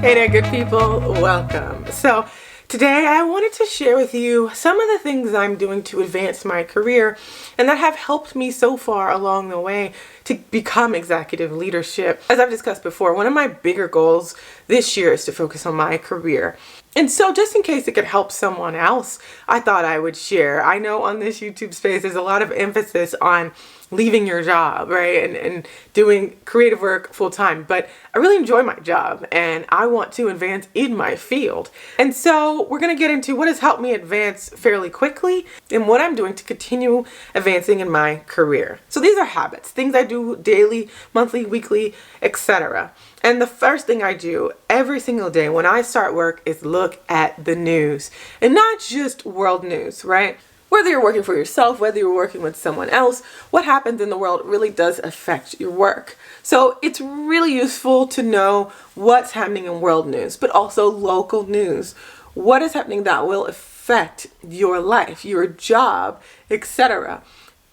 Hey there, good people. Welcome. So today I wanted to share with you some of the things I'm doing to advance my career and that have helped me so far along the way to become executive leadership. As I've discussed before, one of my bigger goals this year is to focus on my career. And so just in case it could help someone else, I thought I would share. I know on this YouTube space there's a lot of emphasis on leaving your job, right? And doing creative work full time. But I really enjoy my job and I want to advance in my field. And so we're going to get into what has helped me advance fairly quickly and what I'm doing to continue advancing in my career. So these are habits, things I do daily, monthly, weekly, etc. And the first thing I do every single day when I start work is look at the news, and not just world news, right? Whether you're working for yourself, whether you're working with someone else, what happens in the world really does affect your work. So it's really useful to know what's happening in world news, but also local news. What is happening that will affect your life, your job, etc.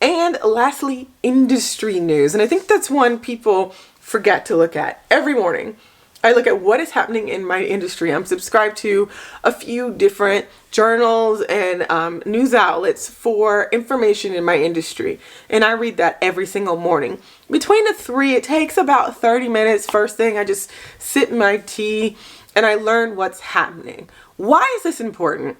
And lastly, industry news. And I think that's one people forget to look at every morning. I look at what is happening in my industry. I'm subscribed to a few different journals and news outlets for information in my industry. And I read that every single morning. Between the three, it takes about 30 minutes. First thing, I just sip my tea and I learn what's happening. Why is this important?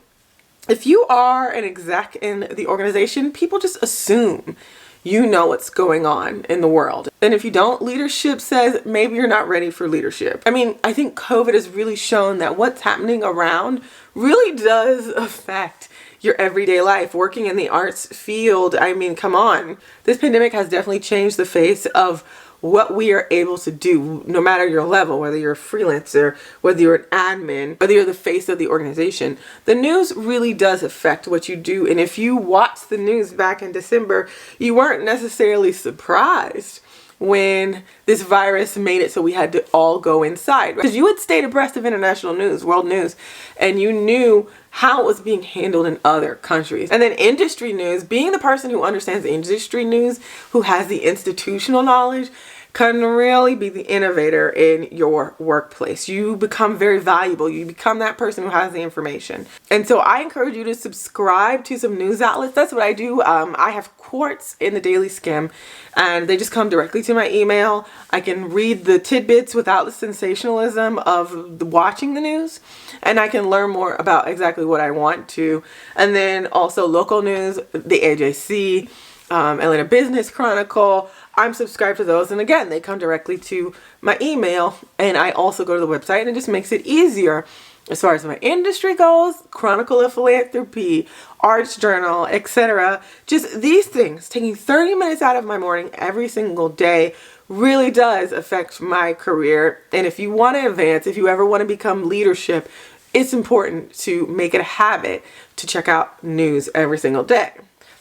If you are an exec in the organization, people just assume you know what's going on in the world. And if you don't, leadership says maybe you're not ready for leadership. I mean, I think COVID has really shown that what's happening around really does affect your everyday life. Working in the arts field, I mean, come on. This pandemic has definitely changed the face of what we are able to do, no matter your level, whether you're a freelancer, whether you're an admin, whether you're the face of the organization. The news really does affect what you do. And if you watched the news back in December, you weren't necessarily surprised when this virus made it so we had to all go inside. Because you had stayed abreast of international news, world news, and you knew how it was being handled in other countries. And then industry news, being the person who understands the industry news, who has the institutional knowledge, can really be the innovator in your workplace. You become very valuable. You become that person who has the information. And so I encourage you to subscribe to some news outlets. That's what I do. I have Quartz in the Daily Skim, and they just come directly to my email. I can read the tidbits without the sensationalism of watching the news, and I can learn more about exactly what I want to. And then also local news, the AJC, Atlanta Business Chronicle. I'm subscribed to those, and again, they come directly to my email, and I also go to the website, and it just makes it easier. As far as my industry goes, Chronicle of Philanthropy, Arts Journal, etc. Just these things, taking 30 minutes out of my morning every single day really does affect my career. And if you want to advance, if you ever want to become leadership, it's important to make it a habit to check out news every single day.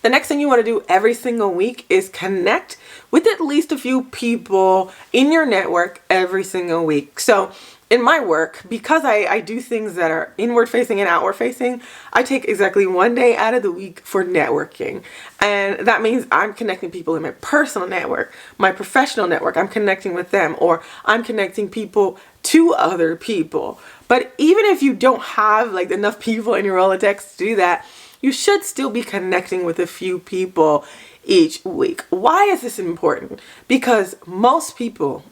The next thing you want to do every single week is connect with at least a few people in your network every single week. So in my work, because I do things that are inward facing and outward facing, I take exactly one day out of the week for networking. And that means I'm connecting people in my personal network, my professional network. I'm connecting with them, or I'm connecting people to other people. But even if you don't have like enough people in your Rolodex to do that, you should still be connecting with a few people each week. Why is this important? Because most people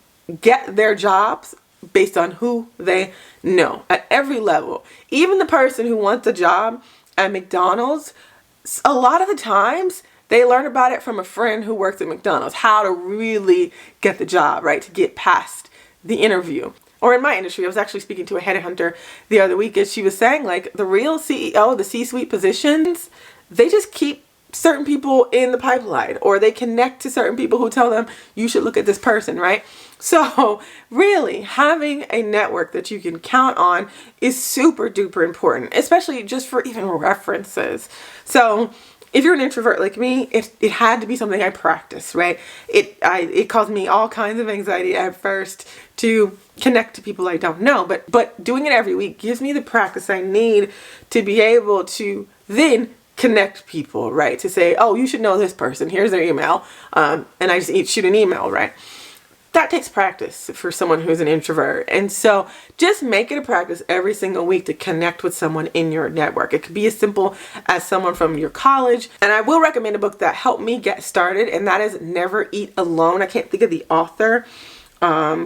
get their jobs based on who they know at every level. Even the person who wants a job at McDonald's, a lot of the times they learn about it from a friend who works at McDonald's, how to really get the job, right? To get past the interview. Or in my industry, I was actually speaking to a headhunter the other week, and she was saying like the real CEO, the C-suite positions, they just keep certain people in the pipeline, or they connect to certain people who tell them you should look at this person, right? So really having a network that you can count on is super duper important, especially just for even references. So if you're an introvert like me, it had to be something I practiced, right? It caused me all kinds of anxiety at first to connect to people I don't know, but doing it every week gives me the practice I need to be able to then connect people, right? To say, oh, you should know this person. Here's their email, and I just shoot an email, right? that takes practice for someone who's an introvert. And so just make it a practice every single week to connect with someone in your network. It could be as simple as someone from your college. And I will recommend a book that helped me get started, and that is Never Eat Alone. I can't think of the author.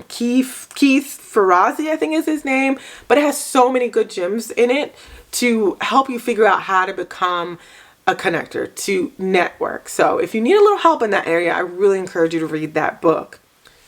Keith Ferrazzi, I think is his name, but it has so many good gems in it to help you figure out how to become a connector, to network. So if you need a little help in that area, I really encourage you to read that book.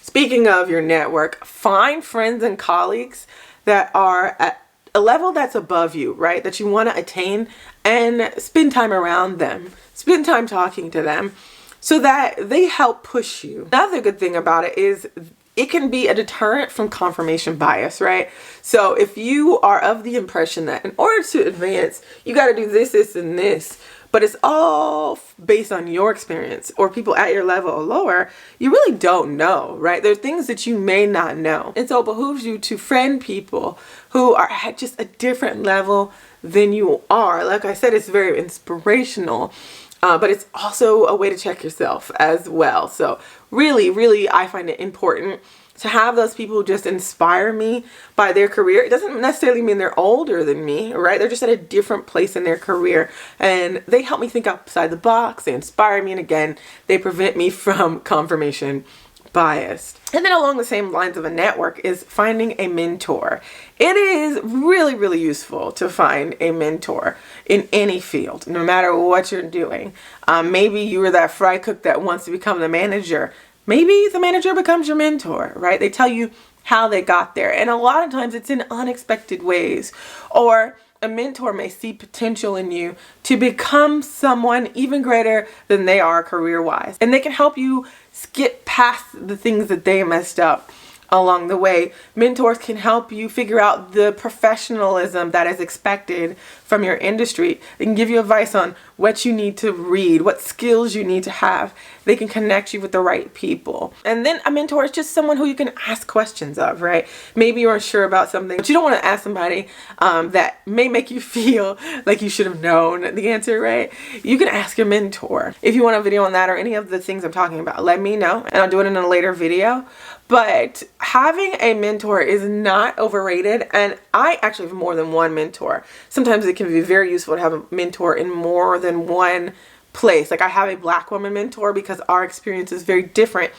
Speaking of your network, find friends and colleagues that are at a level that's above you, right? That you want to attain, and spend time around them. Spend time talking to them so that they help push you. Another good thing about it is it can be a deterrent from confirmation bias, right? So if you are of the impression that in order to advance, you got to do this, this, and this, but it's all based on your experience or people at your level or lower, you really don't know, right? There are things that you may not know. And so it behooves you to friend people who are at just a different level than you are. Like I said, it's very inspirational, but it's also a way to check yourself as well. So really, really, I find it important to have those people who just inspire me by their career. It doesn't necessarily mean they're older than me, right? They're just at a different place in their career, and they help me think outside the box. They inspire me, and again, they prevent me from confirmation bias. And then along the same lines of a network is finding a mentor. It is really, really useful to find a mentor in any field, no matter what you're doing. Maybe you were that fry cook that wants to become the manager. Maybe the manager becomes your mentor, right? They tell you how they got there. And a lot of times it's in unexpected ways. Or a mentor may see potential in you to become someone even greater than they are career-wise. And they can help you skip past the things that they messed up along the way. Mentors can help you figure out the professionalism that is expected from your industry. They can give you advice on what you need to read, what skills you need to have. They can connect you with the right people. And then a mentor is just someone who you can ask questions of, right? Maybe you're unsure about something, but you don't want to ask somebody that may make you feel like you should have known the answer, right? You can ask your mentor. If you want a video on that or any of the things I'm talking about, let me know and I'll do it in a later video. But having a mentor is not overrated, and I actually have more than one mentor. Sometimes it can be very useful to have a mentor in more than one place. Like I have a Black woman mentor because our experience is very different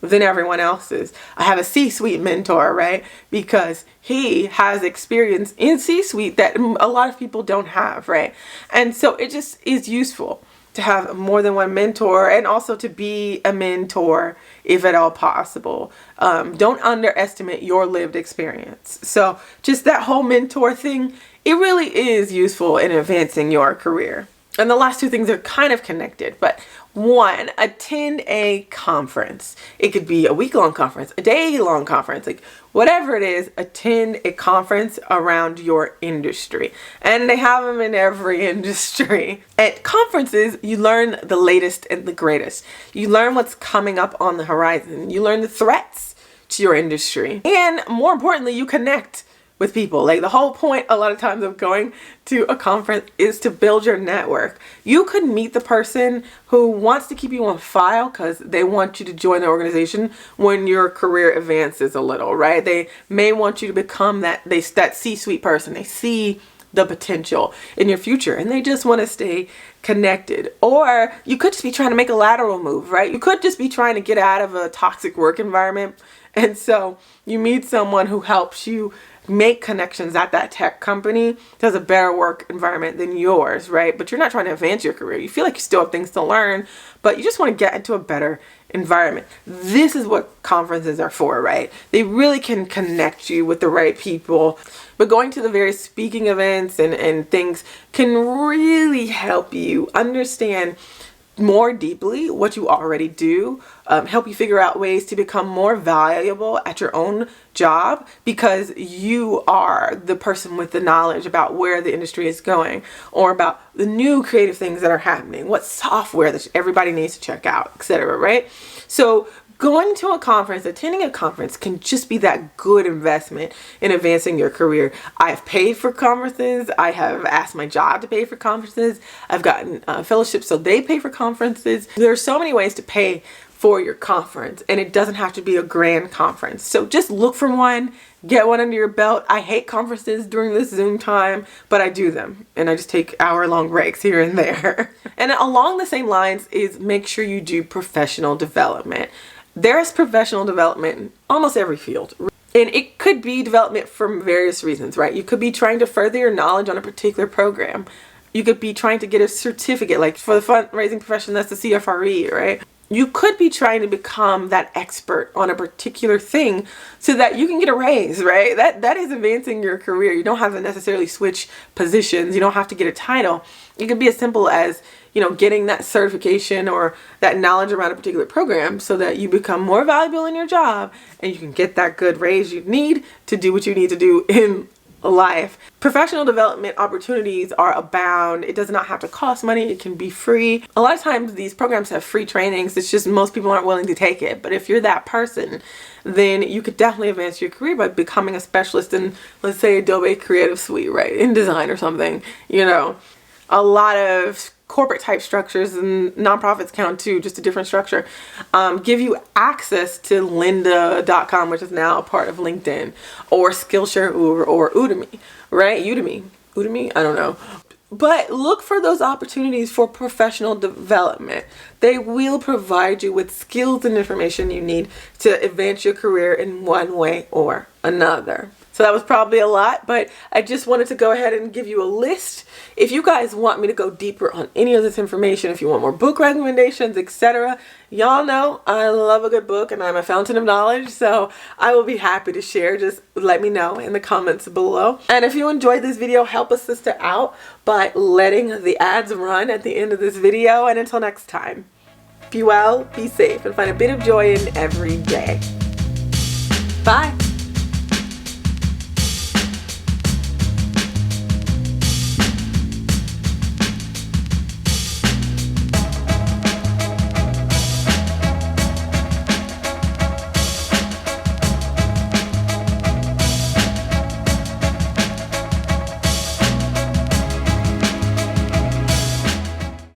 than everyone else's. I have a C-suite mentor, right? Because he has experience in C-suite that a lot of people don't have, right? And so it just is useful to have more than one mentor, and also to be a mentor if at all possible. Don't underestimate your lived experience. So just that whole mentor thing, it really is useful in advancing your career. And the last two things are kind of connected, but one, attend a conference. It could be a week-long conference, a day-long conference, like whatever it is, attend a conference around your industry. And they have them in every industry. At conferences, you learn the latest and the greatest. You learn what's coming up on the horizon. You learn the threats to your industry. And more importantly, you connect with people. Like the whole point a lot of times of going to a conference is to build your network. You could meet the person who wants to keep you on file because they want you to join the organization when your career advances a little, right? They may want you to become that C-suite person. They see the potential in your future and they just want to stay connected. Or you could just be trying to make a lateral move, right? You could just be trying to get out of a toxic work environment. And so you meet someone who helps you make connections at that tech company that has a better work environment than yours, right? But you're not trying to advance your career. You feel like you still have things to learn, but you just want to get into a better environment. This is what conferences are for, right? They really can connect you with the right people. But going to the various speaking events and things can really help you understand more deeply what you already do, help you figure out ways to become more valuable at your own job because you are the person with the knowledge about where the industry is going or about the new creative things that are happening, what software that everybody needs to check out, etc., right? So going to a conference, attending a conference can just be that good investment in advancing your career. I've paid for conferences. I have asked my job to pay for conferences. I've gotten fellowships so they pay for conferences. There are so many ways to pay for your conference, and it doesn't have to be a grand conference. So just look for one, get one under your belt. I hate conferences during this Zoom time, but I do them, and I just take hour-long breaks here and there. And along the same lines is make sure you do professional development. There's professional development in almost every field. And it could be development for various reasons, right? You could be trying to further your knowledge on a particular program. You could be trying to get a certificate, like for the fundraising profession, that's the CFRE, right? You could be trying to become that expert on a particular thing so that you can get a raise, right? That is advancing your career. You don't have to necessarily switch positions. You don't have to get a title. It could be as simple as, you know, getting that certification or that knowledge around a particular program so that you become more valuable in your job and you can get that good raise you need to do what you need to do in life. Professional development opportunities are abound. It does not have to cost money. It can be free. A lot of times these programs have free trainings. It's just most people aren't willing to take it. But if you're that person, then you could definitely advance your career by becoming a specialist in, let's say, Adobe Creative Suite, right? In design or something. You know, a lot of corporate type structures, and nonprofits count too, just a different structure, give you access to lynda.com, which is now a part of LinkedIn, or Skillshare or Udemy, right? Udemy, I don't know. But look for those opportunities for professional development. They will provide you with skills and information you need to advance your career in one way or another. So that was probably a lot, but I just wanted to go ahead and give you a list. If you guys want me to go deeper on any of this information, if you want more book recommendations, etc., y'all know I love a good book and I'm a fountain of knowledge, so I will be happy to share. Just let me know in the comments below. And if you enjoyed this video, help a sister out by letting the ads run at the end of this video. And until next time, be well, be safe, and find a bit of joy in every day. Bye.